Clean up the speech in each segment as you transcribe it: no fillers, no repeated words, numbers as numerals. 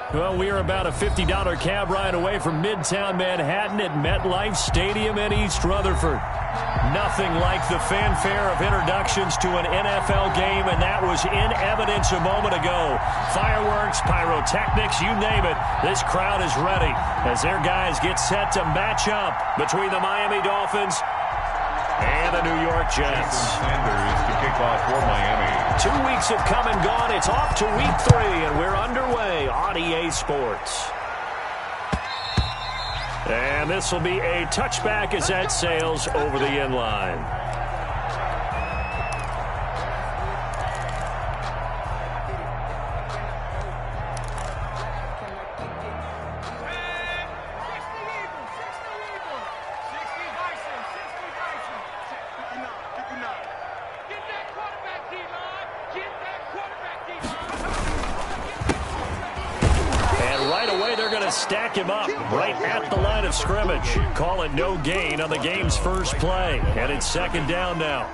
Well, we are about a $50 cab ride away from Midtown Manhattan at MetLife Stadium in East Rutherford. Nothing like the fanfare of introductions to an NFL game, and that was in evidence a moment ago. Fireworks, pyrotechnics, you name it. This crowd is ready as their guys get set to match up between the Miami Dolphins and the New York Jets. Sanders to kick off for Miami. 2 weeks have come and gone. It's off to week 3, and we're underway on EA Sports. And this will be a touchback as that sails over the end line. Stack him up right at the line of scrimmage. Call it no gain on the game's first play. And it's second down now.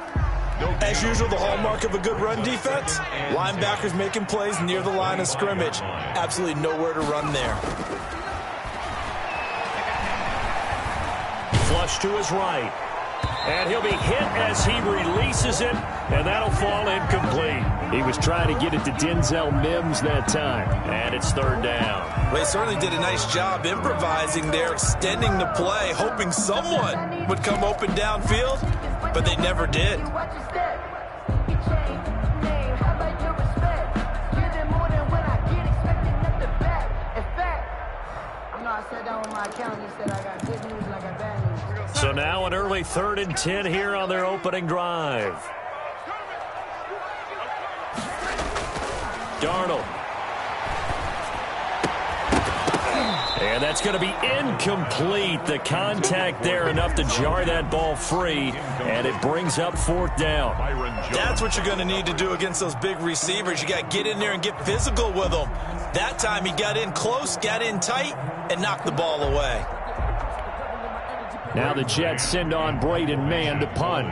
As usual, the hallmark of a good run defense, linebackers making plays near the line of scrimmage. Absolutely nowhere to run there. Flush to his right. And he'll be hit as he releases it, and that'll fall incomplete. He was trying to get it to Denzel Mims that time, and it's third down. Well, he certainly did a nice job improvising there, extending the play, hoping someone would come open downfield, but they never did. So now an early 3rd and 10 here on their opening drive. Darnold. And that's going to be incomplete. The contact there enough to jar that ball free, and it brings up 4th down. That's what you're going to need to do against those big receivers. You got to get in there and get physical with them. That time he got in close, got in tight, and knocked the ball away. Now the Jets send on Braden Mann to punt.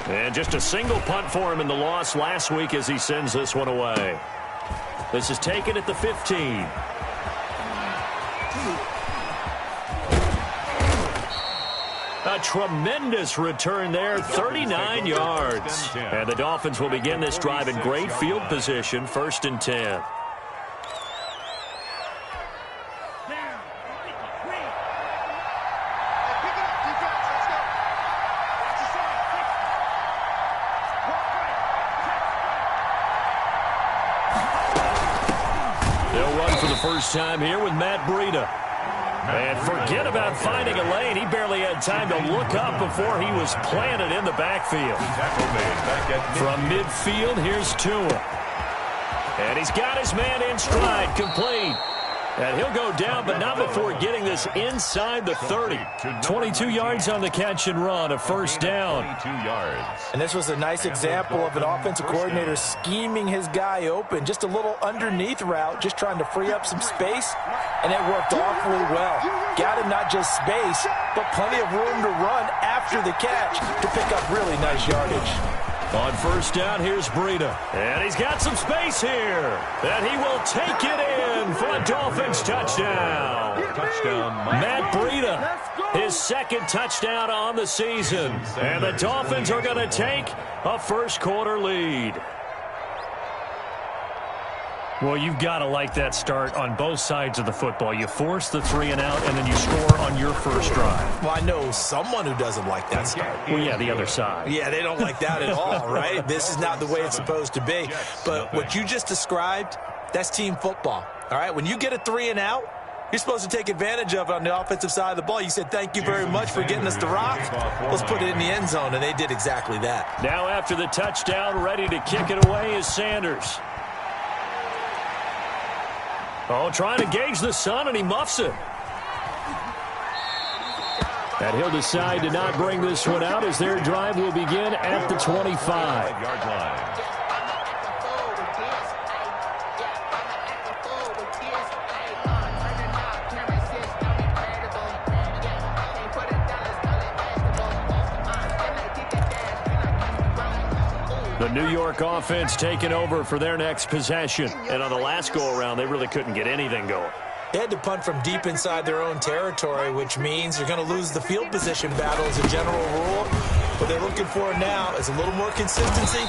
And just a single punt for him in the loss last week as he sends this one away. This is taken at the 15. A tremendous return there, 39 yards. And the Dolphins will begin this drive in great field position, 1st and 10. First time here with Matt Breida. And forget about finding a lane. He barely had time to look up before he was planted in the backfield. From midfield, here's Tua. And he's got his man in stride, complete. And he'll go down, but not before getting this inside the 30. 22 yards on the catch and run, a 1st down. 22 yards. And this was a nice example of an offensive coordinator scheming his guy open. Just a little underneath route, just trying to free up some space, and it worked awfully well. Got him not just space, but plenty of room to run after the catch to pick up really nice yardage. On 1st down, here's Breida. And he's got some space here. And he will take it in for a Dolphins touchdown. Matt Breida, his 2nd touchdown on the season. And the Dolphins are going to take a first-quarter lead. Well, you've got to like that start on both sides of the football. You force the 3 and out, and then you score on your first drive. Well, I know someone who doesn't like that start. Well, yeah, the other side. Yeah, they don't like that at all, right? This is not the way it's supposed to be. But what you just described, that's team football, all right? When you get a 3 and out, you're supposed to take advantage of it on the offensive side of the ball. You said, thank you very much for getting us the rock. Let's put it in the end zone, and they did exactly that. Now after the touchdown, ready to kick it away is Sanders. Oh, trying to gauge the sun, and he muffs it. And he'll decide to not bring this one out as their drive will begin at the 25-yard line. The New York offense taking over for their next possession. And on the last go-around, they really couldn't get anything going. They had to punt from deep inside their own territory, which means you're going to lose the field position battle as a general rule. What they're looking for now is a little more consistency,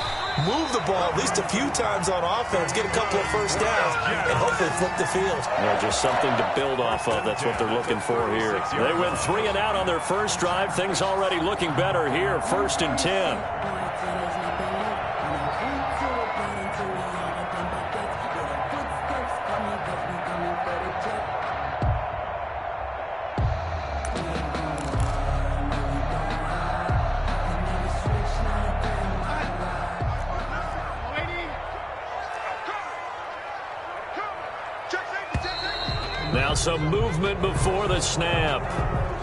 move the ball at least a few times on offense, get a couple of first downs, and hopefully flip the field. Yeah, just something to build off of. That's what they're looking for here. They went 3 and out on their first drive. Things already looking better here. 1st and 10. Now some movement before the snap.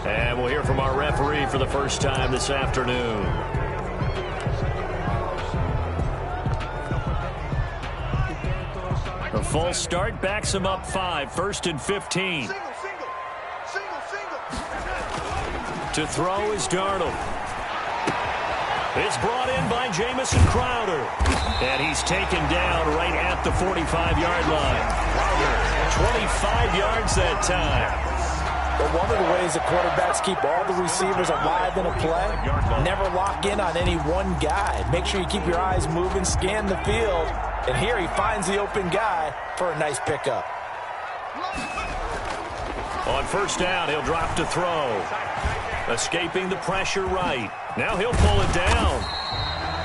And we'll hear from our referee for the first time this afternoon. The false start backs him up 5. 1st and 15. To throw is Darnold. It's brought in by Jamison Crowder. And he's taken down right at the 45-yard line. 25 yards that time. But one of the ways the quarterbacks keep all the receivers alive in a play, never lock in on any one guy. Make sure you keep your eyes moving, scan the field. And here he finds the open guy for a nice pickup. On 1st down, he'll drop to throw. Escaping the pressure right. Now he'll pull it down.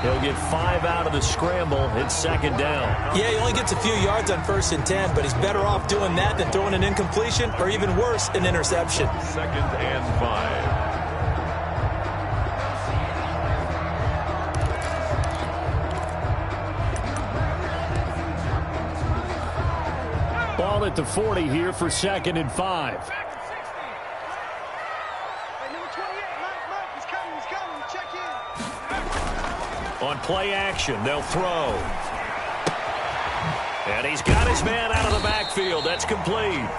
He'll get 5 out of the scramble. It's 2nd down. Yeah, he only gets a few yards on 1st and 10, but he's better off doing that than throwing an incompletion or even worse, an interception. 2nd and 5. Ball at the 40 here for 2nd and 5. On play action, they'll throw. And he's got his man out of the backfield. That's complete.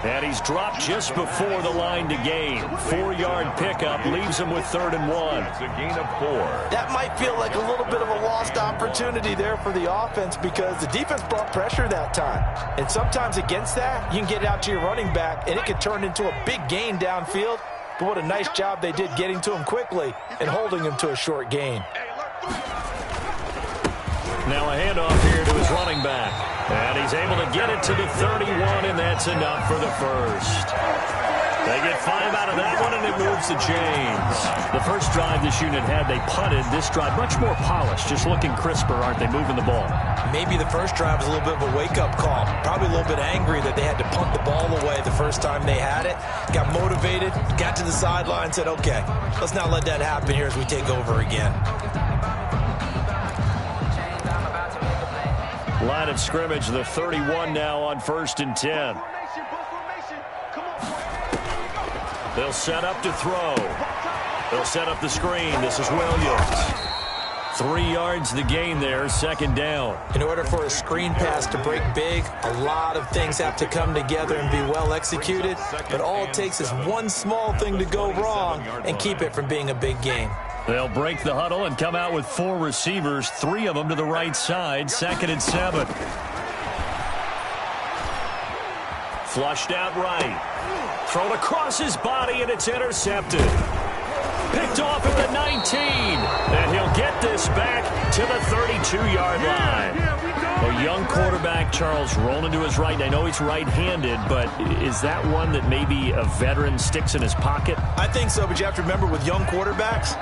And he's dropped just before the line to gain. 4-yard pickup leaves him with 3rd and 1. It's a gain of 4. That might feel like a little bit of a lost opportunity there for the offense because the defense brought pressure that time. And sometimes against that, you can get it out to your running back, and it could turn into a big gain downfield. But what a nice job they did getting to him quickly and holding him to a short gain. Now a handoff here to his running back. And he's able to get it to the 31, and that's enough for the first. They get 5 out of that one, and it moves the chains. The first drive this unit had, they punted. This drive, much more polished, just looking crisper, aren't they, moving the ball? Maybe the first drive was a little bit of a wake-up call. Probably a little bit angry that they had to punt the ball away the first time they had it. Got motivated, got to the sideline, said, okay, let's not let that happen here as we take over again. Line of scrimmage, the 31 now on 1st and 10. They'll set up to throw. They'll set up the screen. This is Williams. 3 yards the gain there, 2nd down. In order for a screen pass to break big, a lot of things have to come together and be well executed. But all it takes is one small thing to go wrong and keep it from being a big game. They'll break the huddle and come out with 4 receivers, 3 of them to the right side, 2nd and 7. Flushed out right. Thrown across his body, and it's intercepted. Picked off at the 19. And he'll get this back to the 32-yard line. A young quarterback, Charles, rolling to his right. I know he's right-handed, but is that one that maybe a veteran sticks in his pocket? I think so, but you have to remember with young quarterbacks,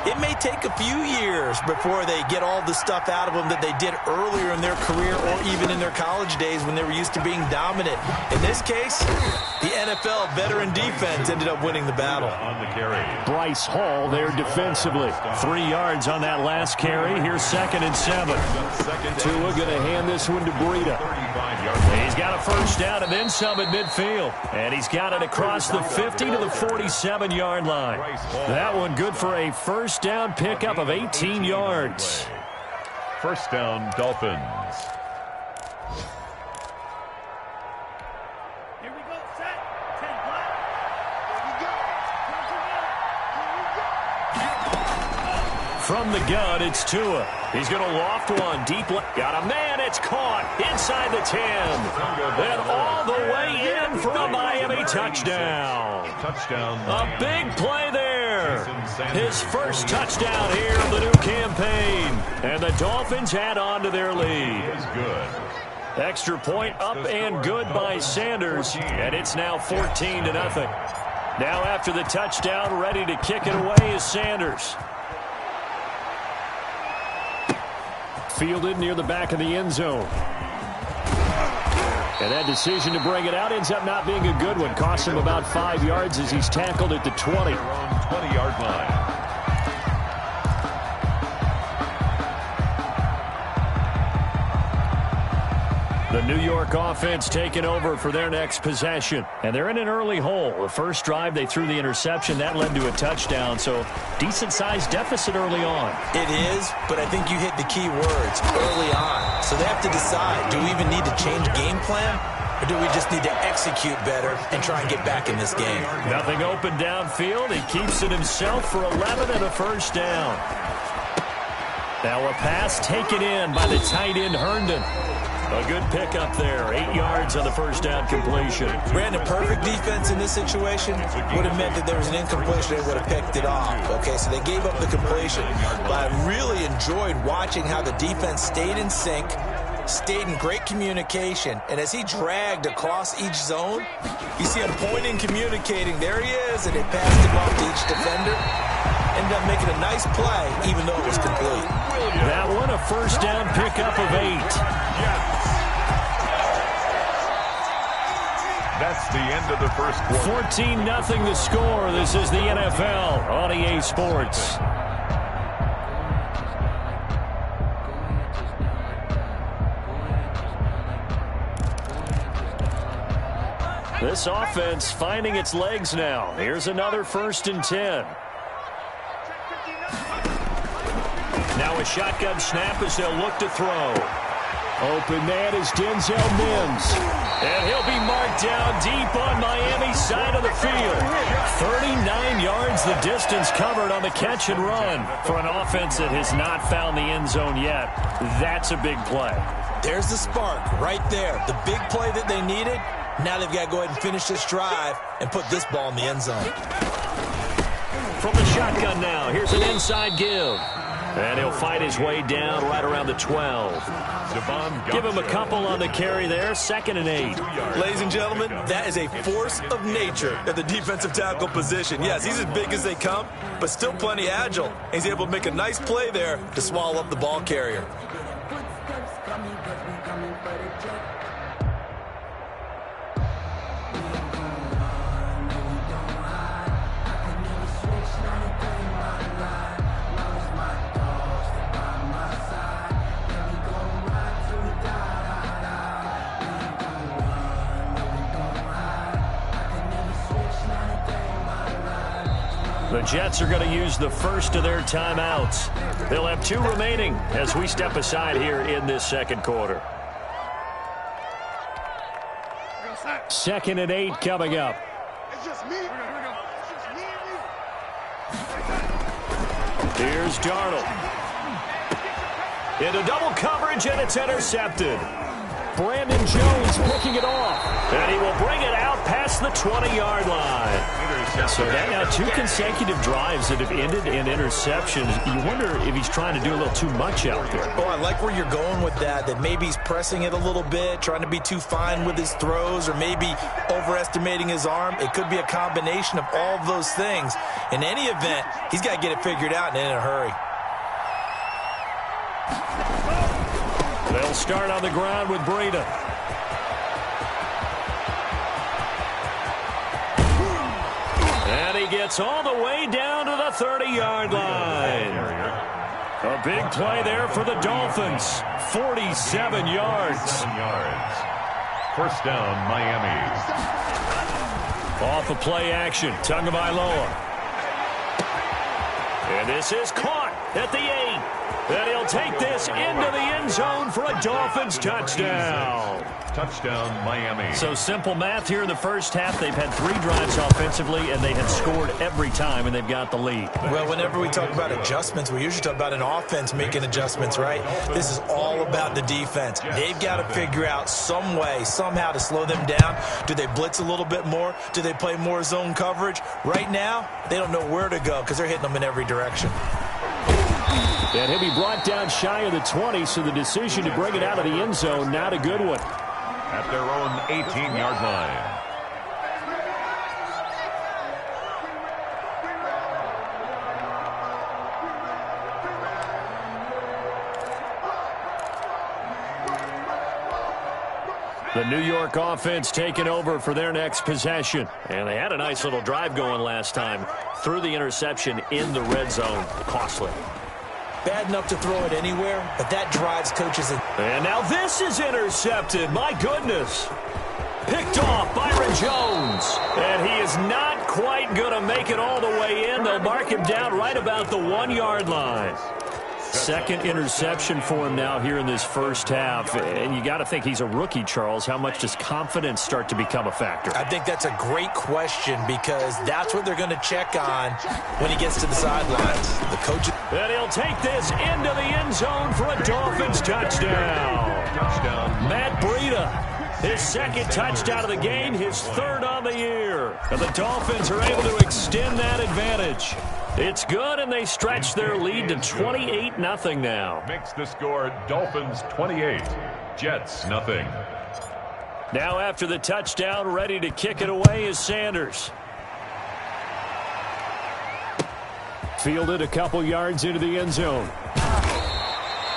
it may take a few years before they get all the stuff out of them that they did earlier in their career or even in their college days when they were used to being dominant. In this case, the NFL veteran defense ended up winning the battle. On the carry. Bryce Hall there defensively. 3 yards on that last carry. Here's 2nd and 7. Tua going to hand this one to Breida. He's got a first down and then some at midfield. And he's got it across the 50 to the 47-yard line. That one good for a first down pickup of 18 yards. 1st down, Dolphins. Here we go, set, 10 black. Here we go. From the gun, it's Tua. He's going to loft one deep. Got a man. It's caught inside the 10. And all the way in for a Miami touchdown. A big play there. His first touchdown here of the new campaign. And the Dolphins add on to their lead. Extra point up and good by Sanders. And it's now 14-0. Now after the touchdown, ready to kick it away is Sanders. Fielded near the back of the end zone. And that decision to bring it out ends up not being a good one. Costs him about 5 yards as he's tackled at the 20. 20-yard line. The New York offense taking over for their next possession. And they're in an early hole. The first drive, they threw the interception. That led to a touchdown. So decent-sized deficit early on. It is, but I think you hit the key words, early on. So they have to decide, do we even need to change game plan? Or do we just need to execute better and try and get back in this game? Nothing open downfield. He keeps it himself for 11 and a first down. Now a pass taken in by the tight end Herndon. A good pickup there. 8 yards on the first down completion. Brandon, perfect defense in this situation would have meant that there was an incompletion. They would have picked it off. Okay, so they gave up the completion. But I really enjoyed watching how the defense stayed in sync, stayed in great communication. And as he dragged across each zone, you see him pointing, communicating. There he is, and they passed him off to each defender. Ended up making a nice play, even though it was complete. That one, a first down pickup of 8. That's the end of the first quarter. 14-0 the score. This is the NFL on EA Sports. This offense finding its legs now. Here's another 1st and 10. Now a shotgun snap as they'll look to throw. Open man is Denzel Mims. And he'll be marked down deep on Miami's side of the field. 39 yards the distance covered on the catch and run for an offense that has not found the end zone yet. That's a big play. There's the spark right there. The big play that they needed. Now they've got to go ahead and finish this drive and put this ball in the end zone. From the shotgun now, here's an inside give. And he'll fight his way down right around the 12. Give him a couple on the carry there. 2nd and 8. Ladies and gentlemen, that is a force of nature at the defensive tackle position. Yes, he's as big as they come, but still plenty agile. He's able to make a nice play there to swallow up the ball carrier. The Jets are going to use the first of their timeouts. They'll have 2 remaining as we step aside here in this second quarter. 2nd and 8 coming up. Here's Darnold. Into double coverage, and it's intercepted. Brandon Jones picking it off. And he will bring it out past the 20-yard line. So that now 2 consecutive drives that have ended in interceptions. You wonder if he's trying to do a little too much out there. Oh, I like where you're going with that maybe he's pressing it a little bit, trying to be too fine with his throws, or maybe overestimating his arm. It could be a combination of all of those things. In any event, he's got to get it figured out and in a hurry. They'll start on the ground with Breida. And he gets all the way down to the 30-yard line. A big play there for the Dolphins. 47 yards. 7 yards. First down, Miami. Off of play action, Tagovailoa. And this is caught. at the 8. And he'll take this into the end zone for a Dolphins touchdown. Touchdown, Miami. So simple math here in the first half. They've had 3 drives offensively, and they had scored every time, and they've got the lead. Well, whenever we talk about adjustments, we usually talk about an offense making adjustments, right? This is all about the defense. They've got to figure out some way, somehow to slow them down. Do they blitz a little bit more? Do they play more zone coverage? Right now, they don't know where to go because they're hitting them in every direction. And he'll be brought down shy of the 20, so the decision to bring it out of the end zone, not a good one. At their own 18-yard line. The New York offense taking over for their next possession. And they had a nice little drive going last time. Threw the interception in the red zone. Costly. Bad enough to throw it anywhere, but that drives coaches in. And now this is intercepted. My goodness. Picked off Byron Jones. And he is not quite going to make it all the way in. They'll mark him down right about the 1-yard line. Second interception for him now here in this first half. And you got to think he's a rookie, Charles. How much does confidence start to become a factor? I think that's a great question because that's what they're going to check on when he gets to the sidelines. The coach. And he'll take this into the end zone for a Dolphins touchdown. Touchdown. Matt Breida, his second touchdown of the game, his third on the year. And the Dolphins are able to extend that advantage. It's good, and they stretch their lead to 28-0 now. Makes the score Dolphins 28, Jets 0. Now after the touchdown, ready to kick it away is Sanders. Fielded a couple yards into the end zone.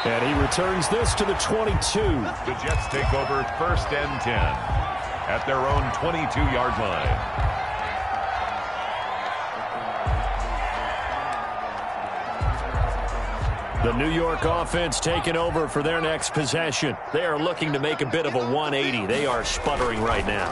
And he returns this to the 22. The Jets take over 1st and 10 at their own 22-yard line. The New York offense taking over for their next possession. They are looking to make a bit of a 180. They are sputtering right now.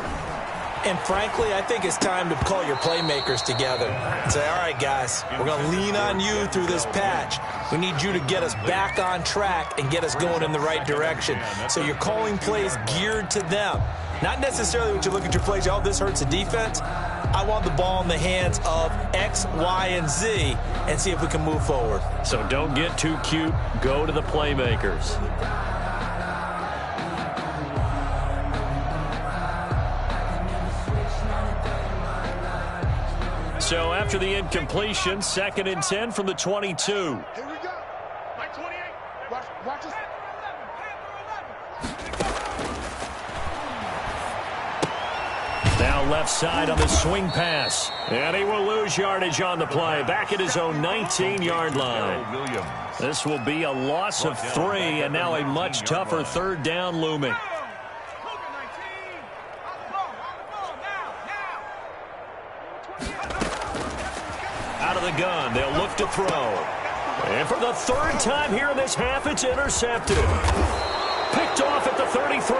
And frankly, I think it's time to call your playmakers together and say, all right, guys, we're going to lean on you through this patch. We need you to get us back on track and get us going in the right direction. So you're calling plays geared to them. Not necessarily what you look at your plays, oh, this hurts the defense. I want the ball in the hands of X, Y, and Z and see if we can move forward. So don't get too cute. Go to the playmakers. So after the incompletion, 2nd and 10 from the 22. Here we go. Like 28. Watch this. Now left side on the swing pass. And he will lose yardage on the play. Back at his own 19-yard line. This will be a loss of 3, and now a much tougher 3rd down looming. Out of the gun, they'll look to throw. And for the 3rd time here in this half, it's intercepted. Picked off at the 33.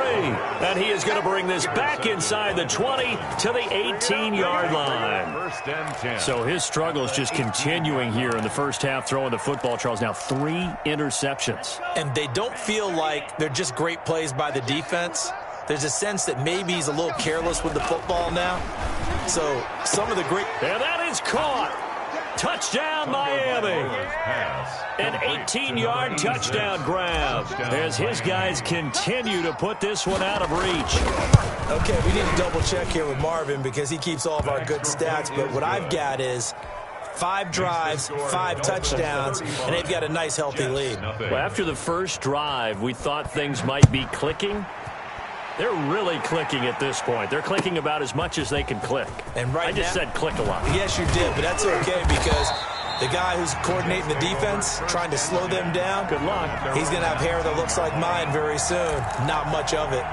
And he is going to bring this back inside the 20 to the 18-yard line. 1st and 10. So his struggle is just continuing here in the first half, throwing the football, Charles. Now 3 interceptions. And they don't feel like they're just great plays by the defense. There's a sense that maybe he's a little careless with the football now. So some of the great... And that is caught. Touchdown, Miami. An 18-yard touchdown grab as his guys continue to put this one out of reach. Okay, we need to double-check here with Marvin because he keeps all of our good stats. But what I've got is 5 drives, 5 touchdowns, and they've got a nice, healthy lead. Well, after the first drive, we thought things might be clicking. They're really clicking at this point. They're clicking about as much as they can click. And right I just said click a lot. Yes, you did, but that's okay because the guy who's coordinating the defense, trying to slow them down, good luck. He's going to have hair that looks like mine very soon. Not much of it.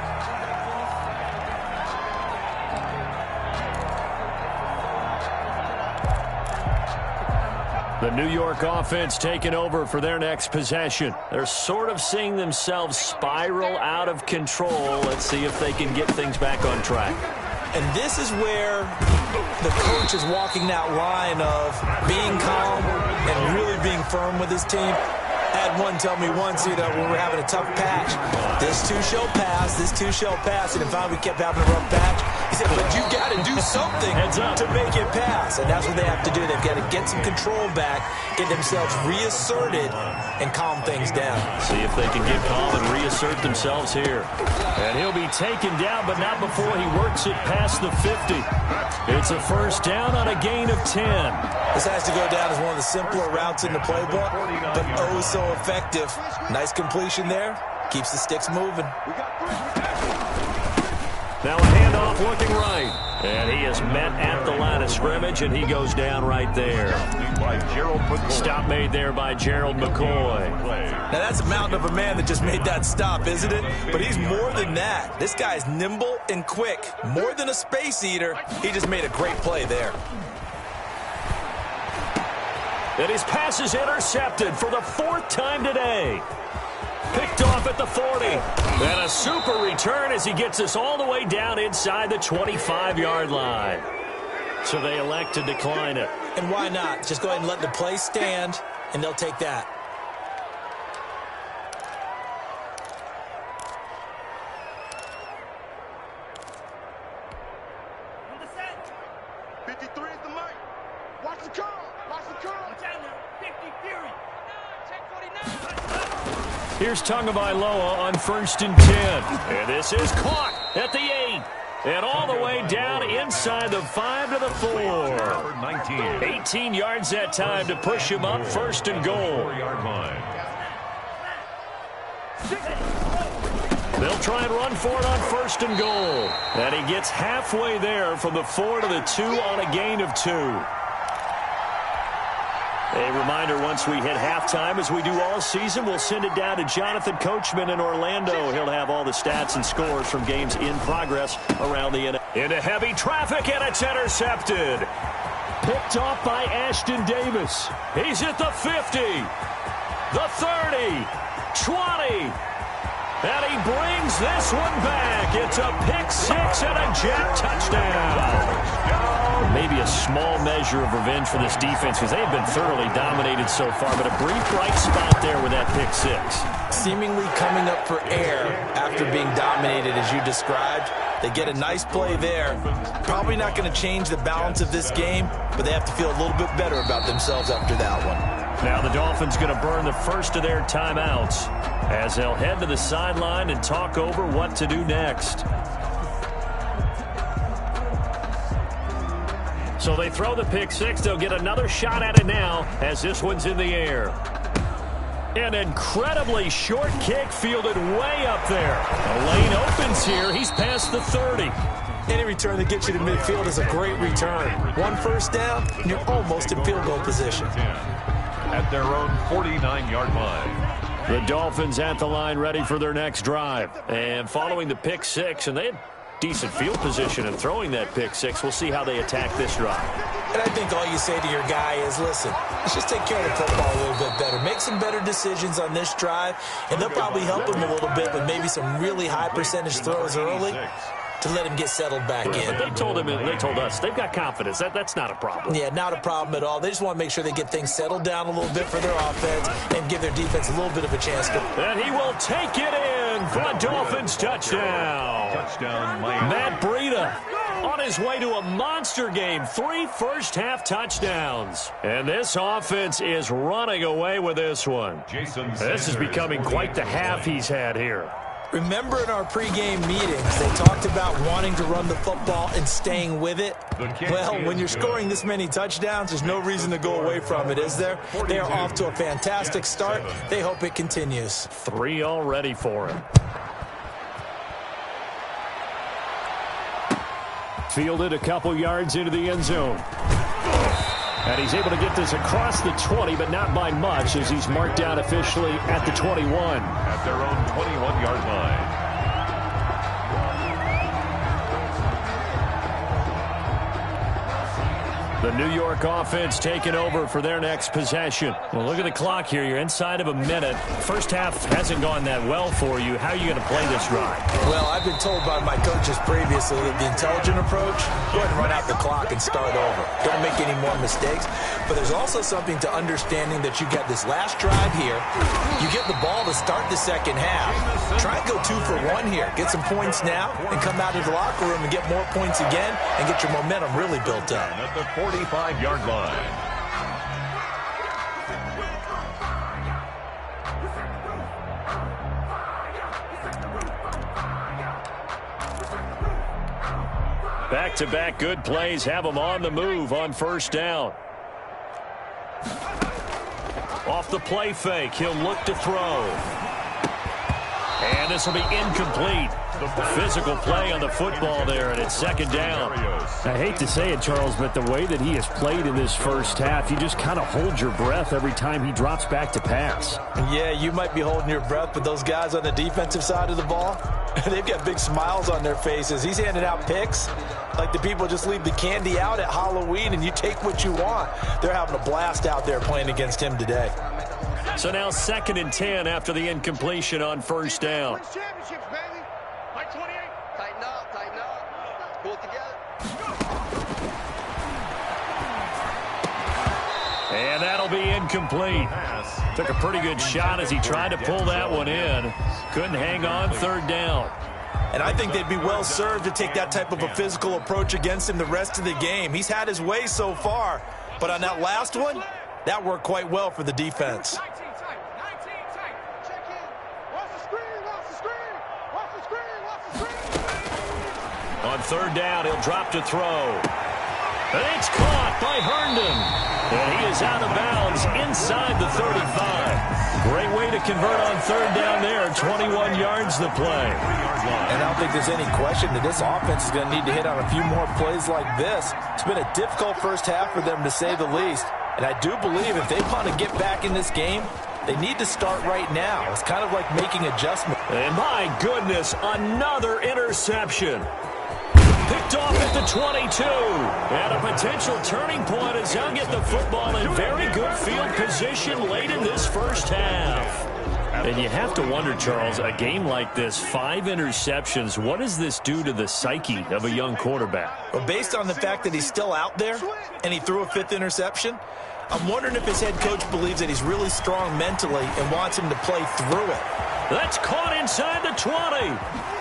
The New York offense taking over for their next possession. They're sort of seeing themselves spiral out of control. Let's see if they can get things back on track. And this is where the coach is walking that line of being calm and really being firm with his team. I had one tell me once, when we're having a tough patch, this too shall pass, this too shall pass. And if we kept having a rough patch, he said, but you got to do something to make it pass. And that's what they have to do. They've got to get some control back, get themselves reasserted, and calm things down. See if they can get calm and reassert themselves here. And he'll be taken down, but not before he works it past the 50. It's a first down on a gain of 10. This has to go down as one of the simpler routes in the playbook, but oh so effective. Nice completion there. Keeps the sticks moving. Now a handoff looking right. And he is met at the line of scrimmage, and he goes down right there. Stop made there by Gerald McCoy. Now that's a mountain of a man that just made that stop, isn't it? But he's more than that. This guy's nimble and quick. More than a space eater. He just made a great play there. And his pass is intercepted for the 4th time today. Picked off at the 40. And a super return as he gets us all the way down inside the 25-yard line. So they elect to decline it. And why not? Just go ahead and let the play stand, and they'll take that. Here's Tagovailoa on 1st and 10. And this is caught at the 8. And all the way down inside the 5 to the 4. 18 yards that time to push him up 1st and goal. They'll try and run for it on 1st and goal. And he gets halfway there from the 4 to the 2 on a gain of 2. A reminder, once we hit halftime, as we do all season, we'll send it down to Jonathan Coachman in Orlando. He'll have all the stats and scores from games in progress around the NFL. Into heavy traffic, and it's intercepted. Picked off by Ashton Davis. He's at the 50, the 30, 20. And he brings this one back. It's a pick 6 and a jet touchdown. Maybe a small measure of revenge for this defense because they have been thoroughly dominated so far, but a brief bright spot there with that pick 6. Seemingly coming up for air after being dominated as you described. They get a nice play there. Probably not going to change the balance of this game, but they have to feel a little bit better about themselves after that one. Now the Dolphins going to burn the first of their timeouts as they'll head to the sideline and talk over what to do next. So they throw the pick 6. They'll get another shot at it now as this one's in the air. An incredibly short kick fielded way up there. The lane opens here. He's past the 30. Any return that gets you to midfield is a great return. 1 first down, and you're almost in field goal position. At their own 49-yard line. The Dolphins at the line ready for their next drive. And following the pick 6, and they had decent field position in throwing that pick 6. We'll see how they attack this drive. And I think all you say to your guy is, listen, let's just take care of the football a little bit better. Make some better decisions on this drive, and they'll probably help him a little bit with maybe some really high percentage throws early to let him get settled back in. But they told us they've got confidence. That's not a problem. Yeah, not a problem at all. They just want to make sure they get things settled down a little bit for their offense and give their defense a little bit of a chance to. And he will take it in for a Dolphins touchdown. Touchdown, Miami. Matt Breida on his way to a monster game. 3 first-half touchdowns. And this offense is running away with this one. This is becoming quite the half he's had here. Remember in our pregame meetings, they talked about wanting to run the football and staying with it. Well, when you're scoring this many touchdowns, there's no reason to go away from it, is there? They are off to a fantastic start. They hope it continues. 3 already for him. Fielded a couple yards into the end zone. And he's able to get this across the 20, but not by much, as he's marked down officially at the 21. At their own 21-yard line. The New York offense taking over for their next possession. Well, look at the clock here. You're inside of a minute. First half hasn't gone that well for you. How are you going to play this drive? Well, I've been told by my coaches previously that the intelligent approach, go ahead and run out the clock and start over. Don't make any more mistakes. But there's also something to understanding that you got this last drive here. You get the ball to start the second half. Try and go 2 for 1 here. Get some points now and come out of the locker room and get more points again and get your momentum really built up. At the 45-yard line. Back-to-back good plays have them on the move on first down. Off the play fake, he'll look to throw. And this will be incomplete. Physical play on the football there, and it's second down. I hate to say it, Charles, but the way that he has played in this first half, you just kind of hold your breath every time he drops back to pass. Yeah, you might be holding your breath, but those guys on the defensive side of the ball, they've got big smiles on their faces. He's handing out picks like the people just leave the candy out at Halloween and you take what you want. They're having a blast out there playing against him today. So now 2nd and 10 after the incompletion on first down. Championships, baby. Like 28. Tighten up. Pull it together. And that'll be incomplete. Took a pretty good shot as he tried to pull that one in. Couldn't hang on, third down. And I think they'd be well served to take that type of a physical approach against him the rest of the game. He's had his way so far, but on that last one, that worked quite well for the defense. 19 tight. Check in. Watch the screen. Watch the screen. Watch the screen. Watch the screen. On third down, he'll drop to throw. And it's caught by Herndon. And he is out of bounds inside the 35. Great way to convert on third down there. 21 yards to play. And I don't think there's any question that this offense is going to need to hit on a few more plays like this. It's been a difficult first half for them, to say the least. And I do believe if they want to get back in this game, they need to start right now. It's kind of like making adjustments. And my goodness, another interception. Picked off at the 22. And a potential turning point as they'll get the football in very good field position late in this first half. And you have to wonder, Charles, a game like this, 5 interceptions, what does this do to the psyche of a young quarterback? Well, based on the fact that he's still out there and he threw a 5th interception, I'm wondering if his head coach believes that he's really strong mentally and wants him to play through it. That's caught inside the 20.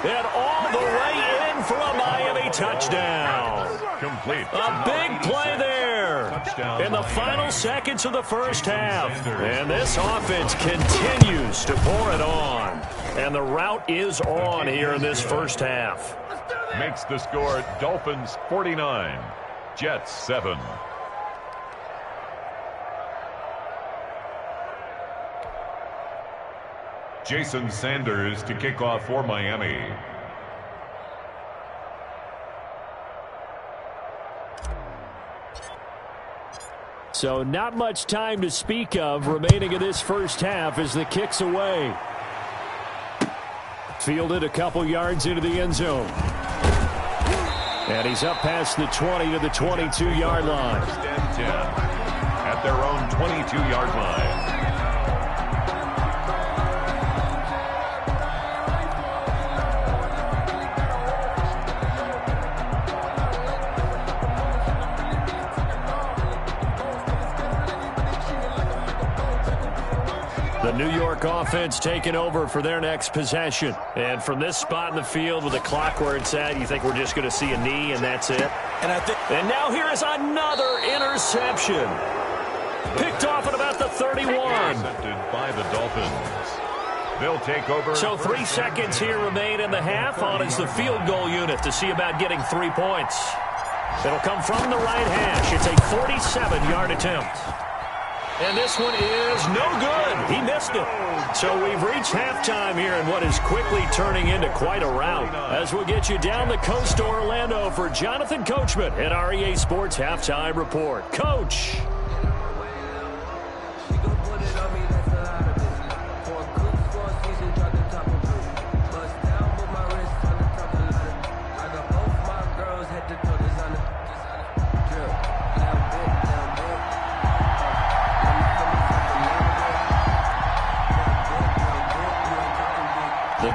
And all the way in for a Miami touchdown. Complete. A big play there in the final seconds of the first half. And this offense continues to pour it on. And the route is on here in this first half. Makes the score Dolphins 49, Jets 7. Jason Sanders to kick off for Miami. So not much time to speak of remaining in this first half as the kick's away. Fielded a couple yards into the end zone. And he's up past the 20 to the 22-yard line. First and 10 at their own 22-yard line. The New York offense taking over for their next possession. And from this spot in the field with the clock where it's at, you think we're just going to see a knee and that's it? And now here is another interception. Picked off at about the 31. Intercepted by the Dolphins. They'll take over. So 3 seconds here remain in the half on as the field goal unit to see about getting 3 points. It'll come from the right hash. It's a 47-yard attempt. And this one is no good. He missed it. So we've reached halftime here in what is quickly turning into quite a rout. As we'll get you down the coast to Orlando for Jonathan Coachman at REA Sports Halftime Report. Coach.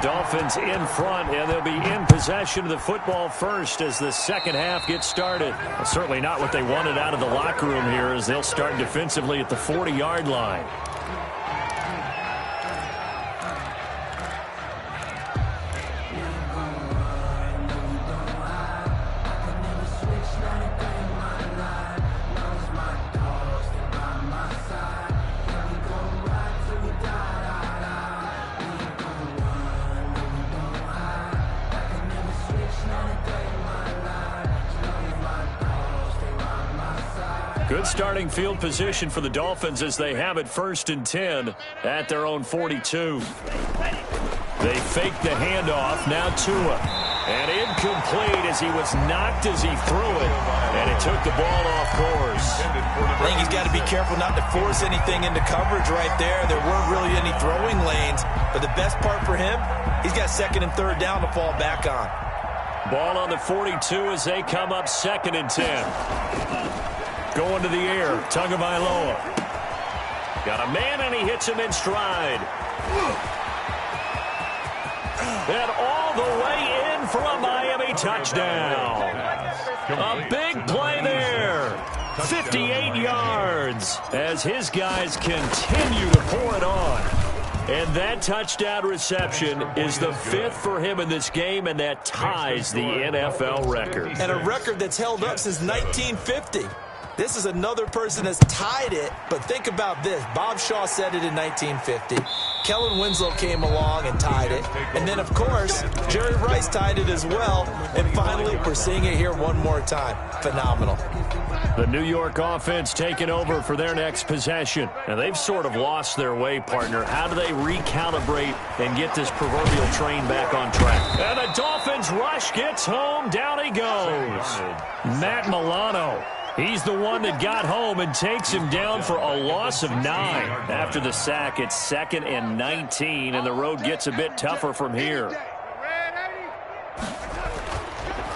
Dolphins in front, and they'll be in possession of the football first as the second half gets started. Well, certainly not what they wanted out of the locker room here as they'll start defensively at the 40-yard line. Good starting field position for the Dolphins as they have it 1st and 10 at their own 42. They fake the handoff. Now Tua. And incomplete as he was knocked as he threw it. And it took the ball off course. I think he's got to be careful not to force anything into coverage right there. There weren't really any throwing lanes. But the best part for him, he's got 2nd and 3rd down to fall back on. Ball on the 42 as they come up 2nd and 10. Going to the air, Tagovailoa. Got a man, and he hits him in stride. And all the way in for a Miami touchdown. A big play there. 58 yards as his guys continue to pour it on. And that touchdown reception is the 5th for him in this game, and that ties the NFL record. And a record that's held up since 1950. This is another person that's tied it, but think about this. Bob Shaw said it in 1950. Kellen Winslow came along and tied it. And then, of course, Jerry Rice tied it as well. And finally, we're seeing it here one more time. Phenomenal. The New York offense taking over for their next possession. And they've sort of lost their way, partner. How do they recalibrate and get this proverbial train back on track? And the Dolphins rush gets home. Down he goes. Matt Milano. He's the one that got home and takes him down for a loss of 9. After the sack, it's 2nd and 19, and the road gets a bit tougher from here.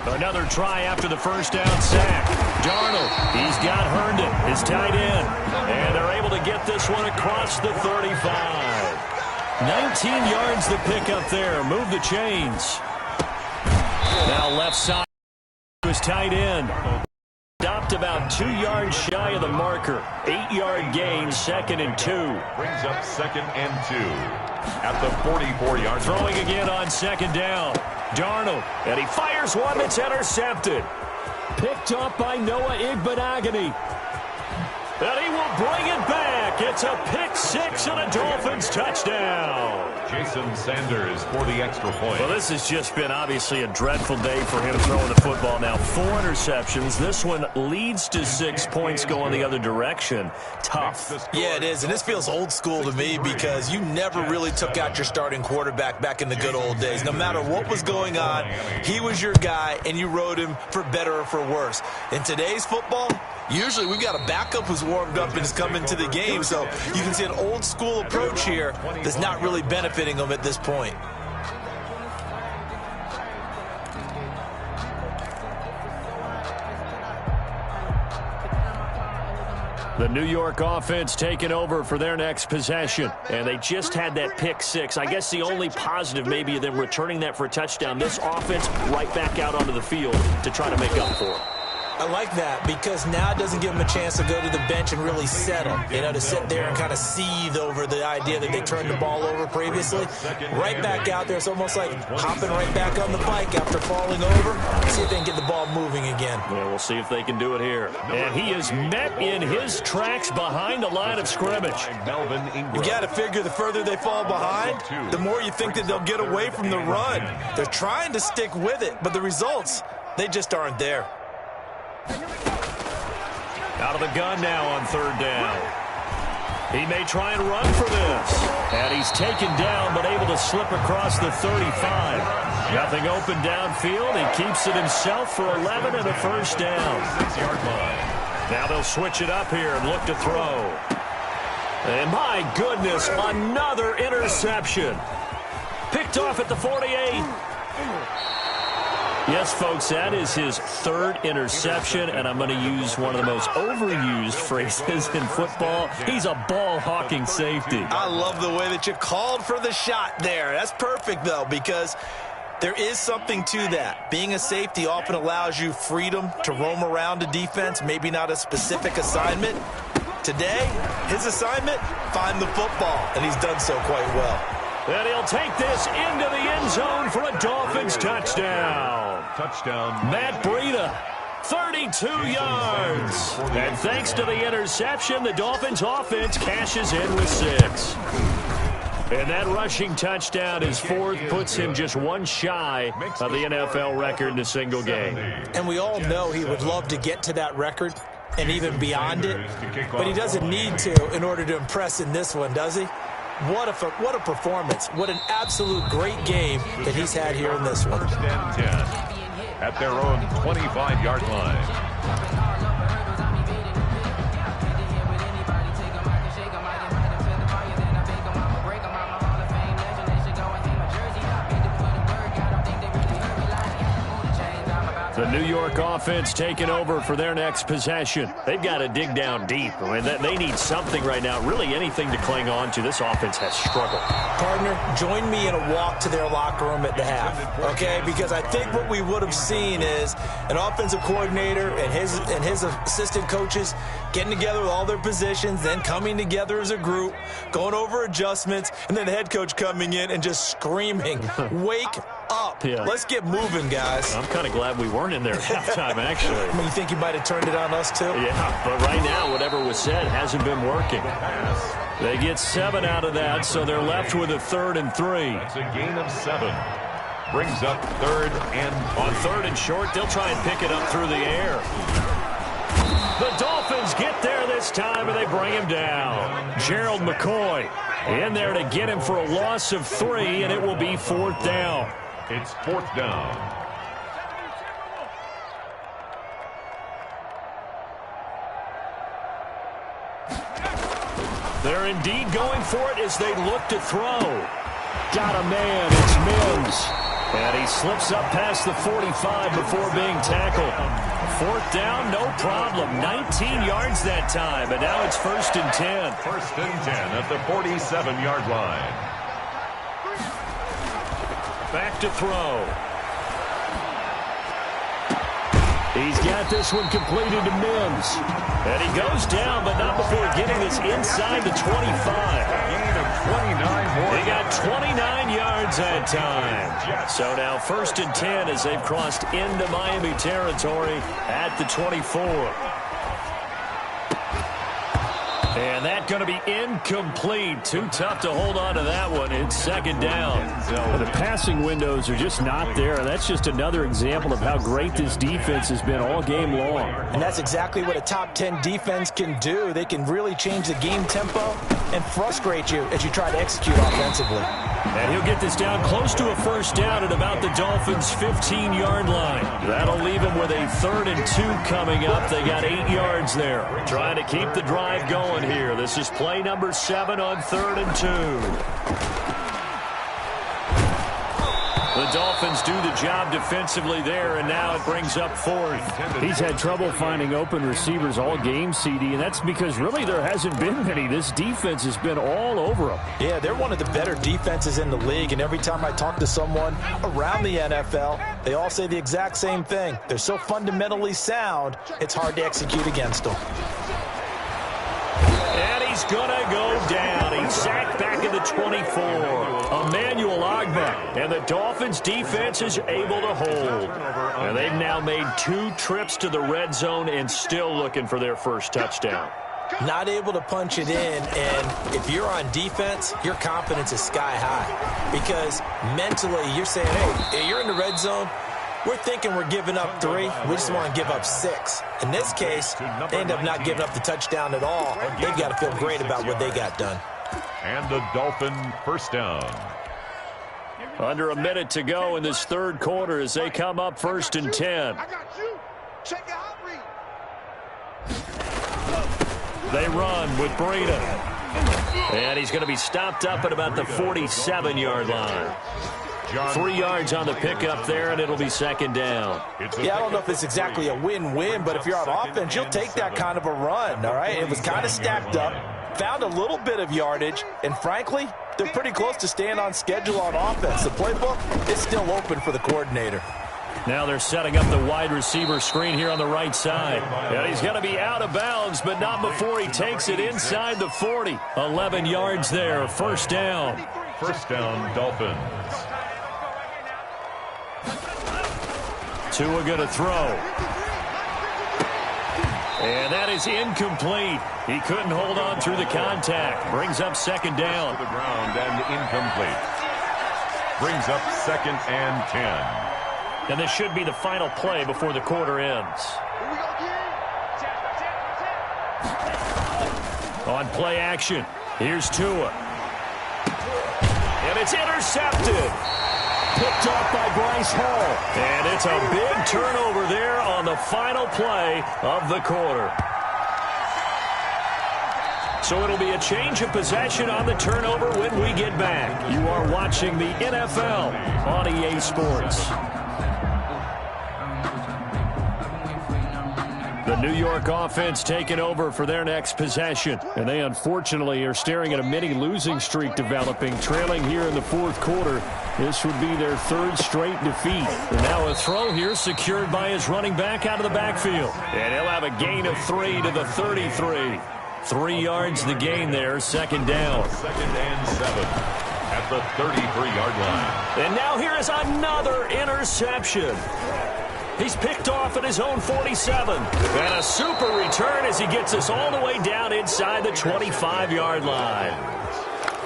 Another try after the first down sack. Darnold, he's got Herndon, his tight end, and they're able to get this one across the 35. 19 yards to pick up there. Move the chains. Now left side to his tight end. Stopped about 2 yards shy of the marker. 8-yard gain, 2nd and 2. Brings up 2nd and 2 at the 44-yard line. Throwing again on 2nd down. Darnold, and he fires one that's intercepted. Picked up by Noah Igbenogany. And he will bring it back. It's a pick 6 and a Dolphins touchdown. Jason Sanders for the extra point. Well, this has just been obviously a dreadful day for him throwing the football. Now 4 interceptions. This one leads to 6 points going the other direction. Tough. Yeah, it is. And this feels old school to me because you never really took out your starting quarterback back in the good old days. No matter what was going on, he was your guy, and you rode him for better or for worse. In today's football, usually we've got a backup who's warmed up and has come into the game, so you can see an old school approach here that's not really benefiting them at this point. The New York offense taking over for their next possession. And they just had that pick 6. I guess the only positive maybe of them returning that for a touchdown. This offense right back out onto the field to try to make up for it. I like that because now it doesn't give them a chance to go to the bench and really settle, to sit there and kind of seethe over the idea that they turned the ball over previously. Right back out there, it's almost like hopping right back on the bike after falling over. See if they can get the ball moving again. Yeah, we'll see if they can do it here. And he is met in his tracks behind the line of scrimmage. You got to figure the further they fall behind, the more you think that they'll get away from the run. They're trying to stick with it, but the results, they just aren't there. Out of the gun now on 3rd down. He may try and run for this. And he's taken down but able to slip across the 35. Nothing open downfield. He keeps it himself for 11 and a first down. 6-yard line. Now they'll switch it up here and look to throw. And my goodness, another interception. Picked off at the 48. Yes, folks, that is his third interception, and I'm going to use one of the most overused phrases in football. He's a ball-hawking safety. I love the way that you called for the shot there. That's perfect, though, because there is something to that. Being a safety often allows you freedom to roam around a defense, maybe not a specific assignment. Today, his assignment, find the football, and he's done so quite well. And he'll take this into the end zone for a Dolphins touchdown. Touchdown. Matt Breida, 32 yards. And thanks to the interception, the Dolphins offense cashes in with 6. And that rushing touchdown is fourth, puts him just one shy of the NFL record in a single game. And we all know he would love to get to that record and even beyond it, but he doesn't need to in order to impress in this one, does he? What a performance. What an absolute great game that he's had here in this one. First and 10 at their own 25-yard line. The New York offense taking over for their next possession. They've got to dig down deep. I mean, they need something right now, really anything to cling on to. This offense has struggled. Partner, join me in a walk to their locker room at the half, okay? Because I think what we would have seen is an offensive coordinator and his assistant coaches getting together with all their positions, then coming together as a group, going over adjustments, and then the head coach coming in and just screaming, wake up. Yeah. Let's get moving, guys. I'm kind of glad we weren't in there at halftime, actually. I mean, you think you might have turned it on us, too? Yeah, but right now, whatever was said hasn't been working. They get 7 out of that, so they're left with a 3rd and 3. That's a gain of 7. Brings up 3rd and on 3rd and short, they'll try and pick it up through the air. The Dolphins get there this time, and they bring him down. Gerald McCoy in there to get him for a loss of 3, and it will be 4th down. It's 4th down. They're indeed going for it as they look to throw. Got a man. It's Mims. And he slips up past the 45 before being tackled. 4th down, no problem. 19 yards that time, and now it's 1st and 10. 1st and 10 at the 47-yard line. Back to throw. He's got this one completed to Mims. And he goes down, but not before getting this inside the 25. Gain of 29 more. He got 29 yards that time. So now 1st and 10 as they've crossed into Miami territory at the 24. And that's going to be incomplete. Too tough to hold on to that one. It's 2nd down. Well, the passing windows are just not there. And that's just another example of how great this defense has been all game long. And that's exactly what a top 10 defense can do. They can really change the game tempo and frustrate you as you try to execute offensively. And he'll get this down close to a 1st down at about the Dolphins' 15-yard line. That'll leave him with a 3rd and 2 coming up. They got 8 yards there. Trying to keep the drive going here. This is play number 7 on 3rd and 2. The Dolphins do the job defensively there, and now it brings up 4th. He's had trouble finding open receivers all game, CD, and that's because really there hasn't been many. This defense has been all over them. Yeah, they're one of the better defenses in the league, and every time I talk to someone around the NFL, they all say the exact same thing. They're so fundamentally sound, it's hard to execute against them. And he's going to go down. He's sacked back at the 24. Emmanuel Ogbah. And the Dolphins defense is able to hold. And they've now made 2 trips to the red zone and still looking for their first touchdown. Not able to punch it in, and if you're on defense, your confidence is sky high. Because mentally, you're saying, hey, you're in the red zone. We're thinking we're giving up 3. We just want to give up 6. In this case, they end up not giving up the touchdown at all. They've got to feel great about what they got done. And the Dolphin 1st down. Under a minute to go in this 3rd quarter as they come up 1st and 10. I got you. Check it out, read. They run with Breida. And he's going to be stopped up at about the 47-yard line. 3 yards on the pickup there, and it'll be second down. Yeah, I don't know if it's exactly a win-win, but if you're on offense, you'll take that kind of a run, all right? It was kind of stacked up, found a little bit of yardage, and frankly, they're pretty close to staying on schedule on offense. The playbook is still open for the coordinator. Now they're setting up the wide receiver screen here on the right side. And he's going to be out of bounds, but not before he takes it inside the 40. 11 yards there, first down. First down, Dolphins. Tua going to throw. And that is incomplete. He couldn't hold on through the contact. Brings up second down. To the ground and incomplete. Brings up second and 10. And this should be the final play before the quarter ends. On play action, here's Tua. And it's intercepted. Picked off by Bryce Hall. And it's a big turnover there on the final play of the quarter. So it'll be a change of possession on the turnover when we get back. You are watching the NFL on EA Sports. The New York offense taking over for their next possession. And they unfortunately are staring at a mini losing streak developing, trailing here in the fourth quarter. This would be their third straight defeat. And now a throw here secured by his running back out of the backfield. And he'll have a gain of 3 to the 33. 3 yards the gain there, second down. Second and 7 at the 33-yard line. And now here is another interception. He's picked off at his own 47. And a super return as he gets us all the way down inside the 25-yard line.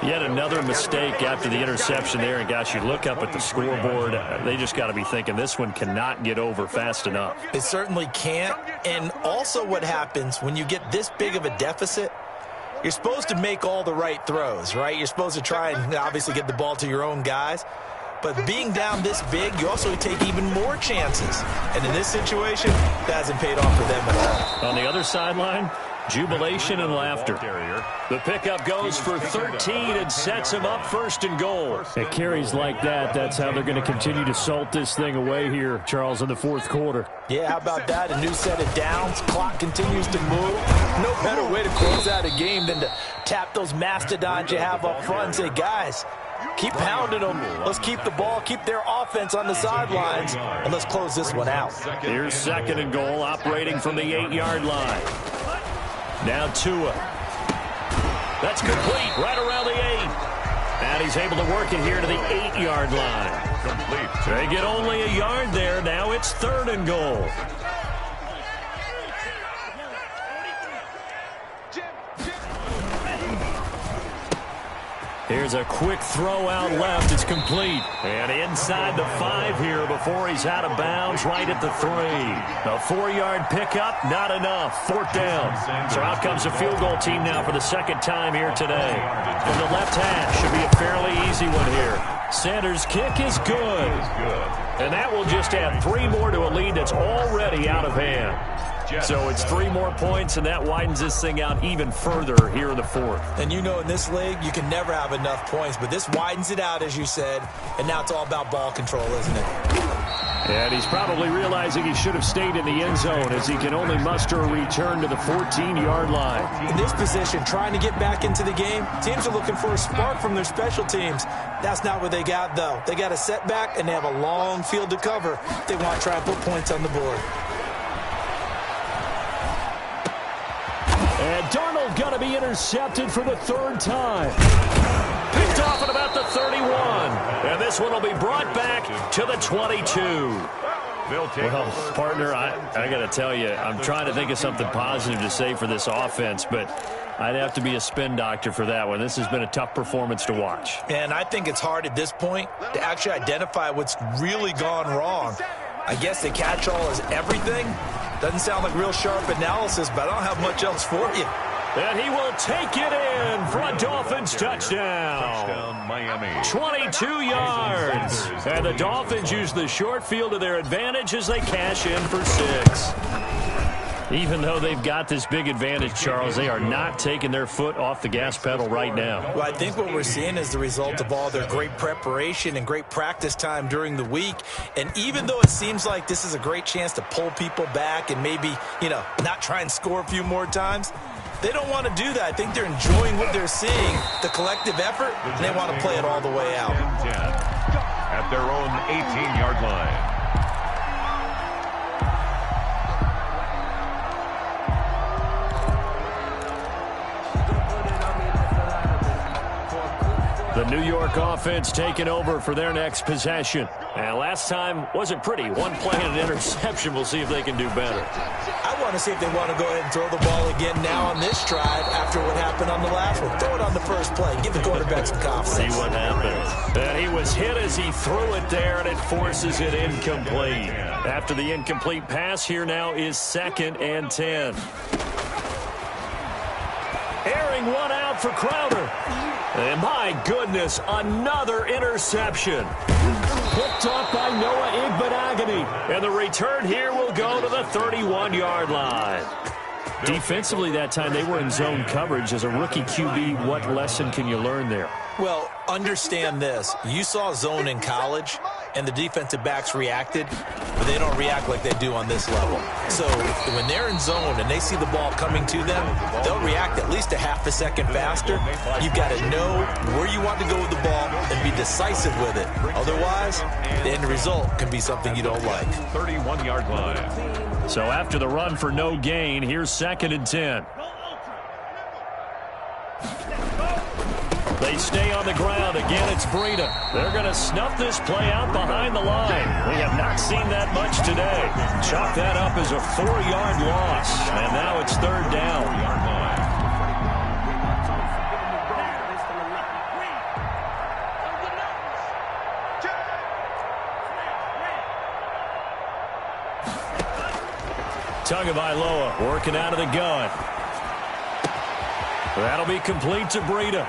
Yet another mistake after the interception there. And, gosh, you look up at the scoreboard, they just got to be thinking this one cannot get over fast enough. It certainly can't. And also what happens when you get this big of a deficit, you're supposed to make all the right throws, right? You're supposed to try and obviously get the ball to your own guys. But being down this big, you also take even more chances. And in this situation, that hasn't paid off for them at all. On the other sideline, jubilation and laughter. The pickup goes for 13 and sets him up first and goal. At carries like that, that's how they're going to continue to salt this thing away here, Charles, in the fourth quarter. Yeah, how about that? A new set of downs. Clock continues to move. No better way to close out a game than to tap those mastodons you have up front and say, guys, keep pounding them. Let's keep the ball, keep their offense on the sidelines, and let's close this one out. Here's second and goal, operating from the 8-yard line. Now Tua. That's complete right around the 8. And he's able to work it here to the 8-yard line. Complete. They get only a yard there. Now it's third and goal. Here's a quick throw out left. It's complete. And inside the 5 here before he's out of bounds right at the 3. A 4-yard pickup, not enough. Fourth down. So out comes the field goal team now for the second time here today. From the left hash, should be a fairly easy one here. Sanders' kick is good. And that will just add 3 more to a lead that's already out of hand. So it's 3 more points, and that widens this thing out even further here in the fourth. And you know in this league, you can never have enough points, but this widens it out, as you said, and now it's all about ball control, isn't it? And he's probably realizing he should have stayed in the end zone as he can only muster a return to the 14-yard line. In this position, trying to get back into the game, teams are looking for a spark from their special teams. That's not what they got, though. They got a setback, and they have a long field to cover. They want to try and put points on the board. And Darnold going to be intercepted for the 3rd time. Picked off at about the 31. And this one will be brought back to the 22. Well, partner, I got to tell you, I'm trying to think of something positive to say for this offense, but I'd have to be a spin doctor for that one. This has been a tough performance to watch. And I think it's hard at this point to actually identify what's really gone wrong. I guess the catch-all is everything. Doesn't sound like real sharp analysis, but I don't have much else for you. And he will take it in for a Dolphins touchdown. Touchdown, Miami. 22 yards. And the Dolphins use the short field to their advantage as they cash in for 6. Even though they've got this big advantage, Charles, they are not taking their foot off the gas pedal right now. Well, I think what we're seeing is the result of all their great preparation and great practice time during the week. And even though it seems like this is a great chance to pull people back and maybe, not try and score a few more times, they don't want to do that. I think they're enjoying what they're seeing, the collective effort, and they want to play it all the way out. At their own 18-yard line. The New York offense taking over for their next possession. And last time wasn't pretty. One play and an interception. We'll see if they can do better. I want to see if they want to go ahead and throw the ball again now on this drive after what happened on the last one. Throw it on the first play. Give the quarterback some confidence. See what happens. And he was hit as he threw it there, and it forces it incomplete. After the incomplete pass, here now is 2nd and 10. Airing one out for Crowder. And my goodness, another interception. Picked off by Noah Igbenogany. And the return here will go to the 31-yard line. Defensively that time, they were in zone coverage. As a rookie QB, what lesson can you learn there? Well, understand this. You saw zone in college, and the defensive backs reacted, but they don't react like they do on this level. So when they're in zone and they see the ball coming to them, they'll react at least a half a second faster. You've got to know where you want to go with the ball and be decisive with it. Otherwise, the end result can be something you don't like. 31-yard line. So after the run for no gain, here's 2nd and 10. They stay on the ground. Again, it's Breida. They're going to snuff this play out behind the line. We have not seen that much today. Chalk that up as a 4-yard loss. And now it's 3rd down. Tagovailoa working out of the gun. That'll be complete to Breida.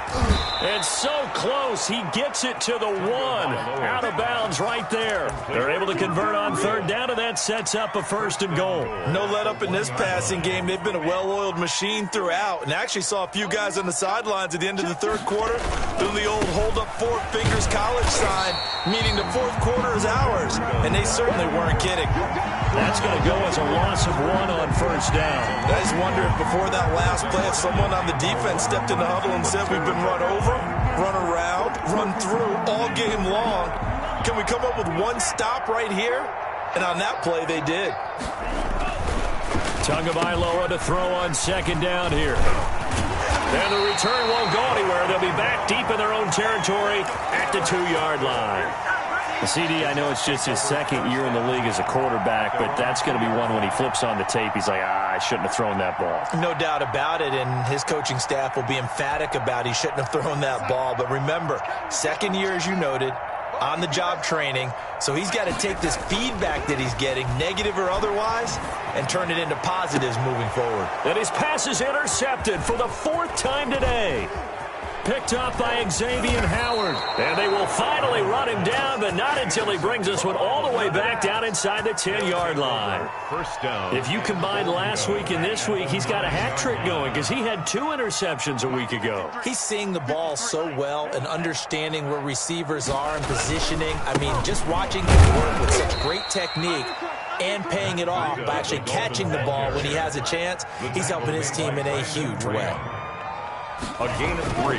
And so close, he gets it to the 1. Out of bounds right there. They're able to convert on 3rd down, and that sets up a 1st and goal. No let up in this passing game. They've been a well-oiled machine throughout. And actually saw a few guys on the sidelines at the end of the 3rd quarter doing the old hold up 4 fingers college sign, meaning the 4th quarter is ours. And they certainly weren't kidding. That's going to go as a loss of 1 on 1st down. I just wonder if before that last play, if someone on the defense stepped in the huddle and said we've been run over, run around, run through all game long. Can we come up with one stop right here? And on that play, they did. Tagovailoa to throw on 2nd down here. And the return won't go anywhere. They'll be back deep in their own territory at the 2-yard line. CD, I know it's just his 2nd year in the league as a quarterback, but that's going to be one when he flips on the tape. He's like, I shouldn't have thrown that ball. No doubt about it, and his coaching staff will be emphatic about he shouldn't have thrown that ball. But remember, 2nd year, as you noted, on-the-job training, so he's got to take this feedback that he's getting, negative or otherwise, and turn it into positives moving forward. And his pass is intercepted for the 4th time today. Picked off by Xavier Howard. And they will finally run him down, but not until he brings us one all the way back down inside the 10-yard line. 1st down. If you combine last week and this week, he's got a hat trick going because he had 2 interceptions a week ago. He's seeing the ball so well and understanding where receivers are and positioning. I mean, just watching him work with such great technique and paying it off by actually catching the ball when he has a chance, he's helping his team in a huge way. A gain of 3.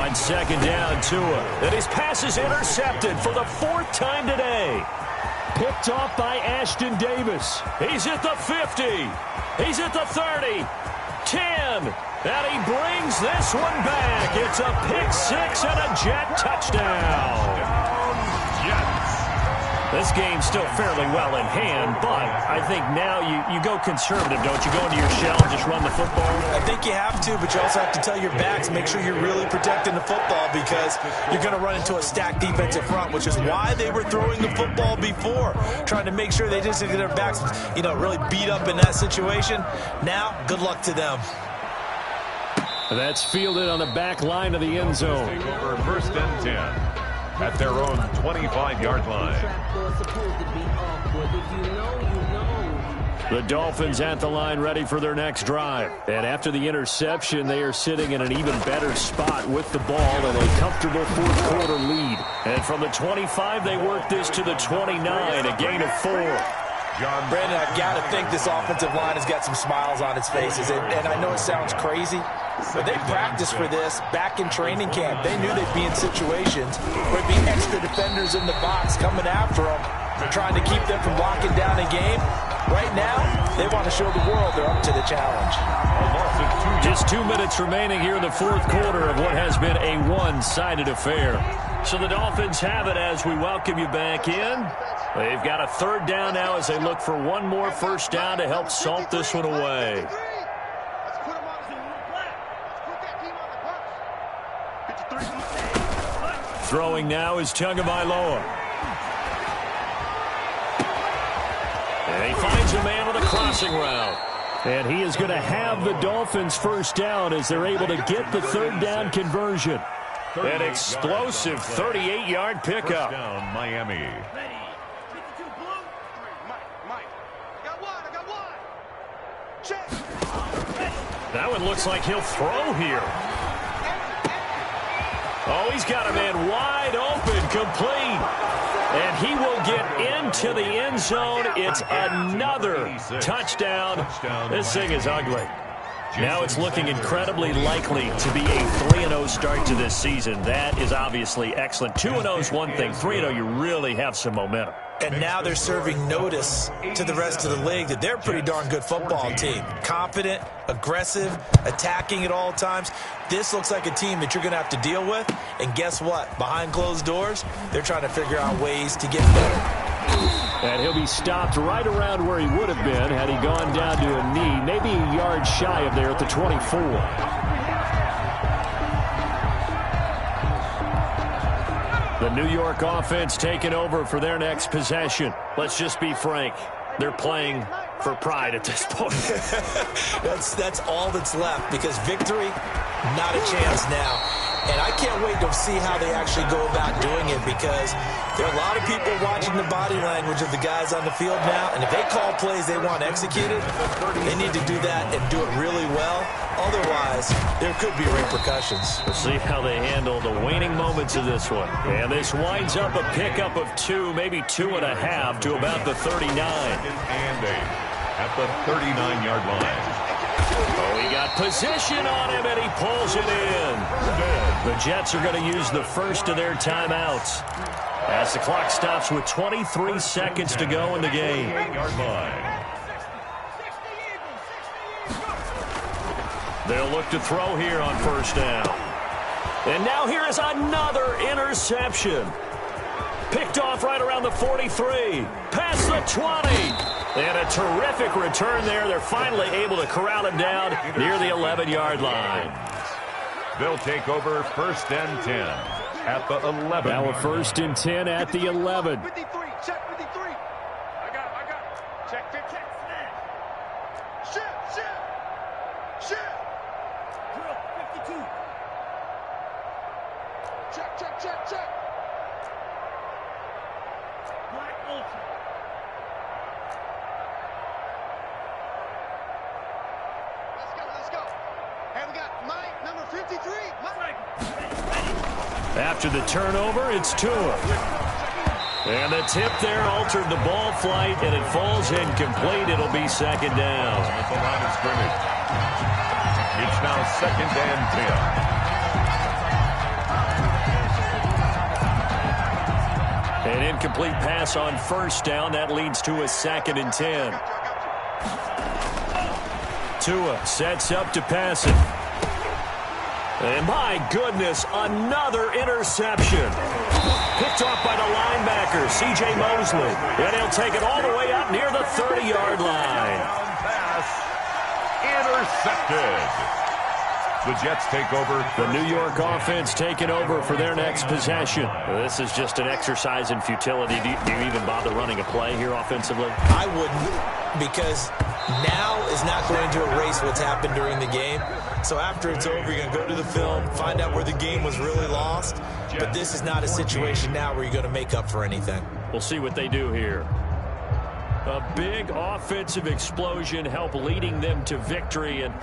On 2nd down, Tua. And his pass is intercepted for the 4th time today. Picked off by Ashton Davis. He's at the 50. He's at the 30. 10. And he brings this one back. It's a pick-6 and a Jet touchdown. This game's still fairly well in hand, but I think now you go conservative, don't you? Go into your shell and just run the football? I think you have to, but you also have to tell your backs, make sure you're really protecting the football because you're going to run into a stacked defensive front, which is why they were throwing the football before, trying to make sure they didn't get their backs, really beat up in that situation. Now, good luck to them. That's fielded on the back line of the end zone. Take over 1st and 10 at their own 25-yard line. The Dolphins at the line ready for their next drive. And after the interception, they are sitting in an even better spot with the ball and a comfortable fourth-quarter lead. And from the 25, they work this to the 29, a gain of 4. Brandon, I've got to think this offensive line has got some smiles on its faces. And I know it sounds crazy, but they practiced for this back in training camp. They knew they'd be in situations where there'd be extra defenders in the box coming after them, trying to keep them from locking down a game. Right now, they want to show the world they're up to the challenge. Just 2 minutes remaining here in the fourth quarter of what has been a one-sided affair. So the Dolphins have it as we welcome you back in. They've got a third down now as they look for one more first down to help salt this one away. Throwing now is Tagovailoa. And he finds a man with a crossing route. And he is going to have the Dolphins first down as they're able to get the third down conversion. An explosive 38-yard pickup. First down, Miami. That one looks like he'll throw here. Oh, he's got a man wide open, complete. And he will get into the end zone. It's another touchdown. This thing is ugly. Now it's looking incredibly likely to be a 3-0 start to this season. That is obviously excellent. 2-0 is one thing. 3-0, you really have some momentum. And now they're serving notice to the rest of the league that they're a pretty darn good football team. Confident, aggressive, attacking at all times. This looks like a team that you're going to have to deal with. And guess what? Behind closed doors, they're trying to figure out ways to get better. And he'll be stopped right around where he would have been had he gone down to a knee, maybe a yard shy of there at the 24. The New York offense taking over for their next possession. Let's just be frank. They're playing for pride at this point. That's all that's left, because victory, not a chance now. And I can't wait to see how they actually go about doing it, because there are a lot of people watching the body language of the guys on the field now. And if they call plays they want executed, they need to do that and do it really well. Otherwise, there could be repercussions. We'll see how they handle the waning moments of this one. And this winds up a pickup of 2, maybe 2.5 to about the 39. And 8 at the 39-yard line. Oh, he got position on him, and he pulls it in. The Jets are going to use the first of their timeouts as the clock stops with 23 seconds to go in the game. They'll look to throw here on first down. And now here is another interception. Picked off right around the 43. Past the 20. And a terrific return there. They're finally able to corral him down near the 11-yard line. They'll take over first and 10 at the 11. Now a first and 10 at the 11. 53, check 53. I got it. Check 50. Shift. Drill 52. Check. Black Ultra. Let's go. Hey, we got Mike, number 53. Mike. After the turnover, it's Tua. And the tip there altered the ball flight, and it falls incomplete. It'll be second down. At the line of scrimmage. It's now second and 10. An incomplete pass on first down. That leads to a second and 10. Tua sets up to pass it. And my goodness, another interception. Picked off by the linebacker, C.J. Mosley. And he'll take it all the way up near the 30-yard line. Pass intercepted. The Jets take over. The New York offense taking over for their next possession. This is just an exercise in futility. Do you even bother running a play here offensively? I wouldn't, because now is not going to erase what's happened during the game. So after it's over, you're going to go to the film, find out where the game was really lost. But this is not a situation now where you're going to make up for anything. We'll see what they do here. A big offensive explosion helped leading them to victory. And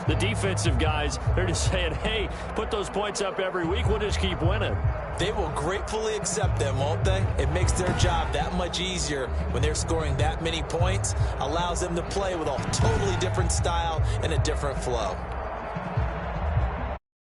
the defensive guys, they're just saying, hey, put those points up every week. We'll just keep winning. They will gratefully accept them, won't they? It makes their job that much easier when they're scoring that many points. Allows them to play with a totally different style and a different flow.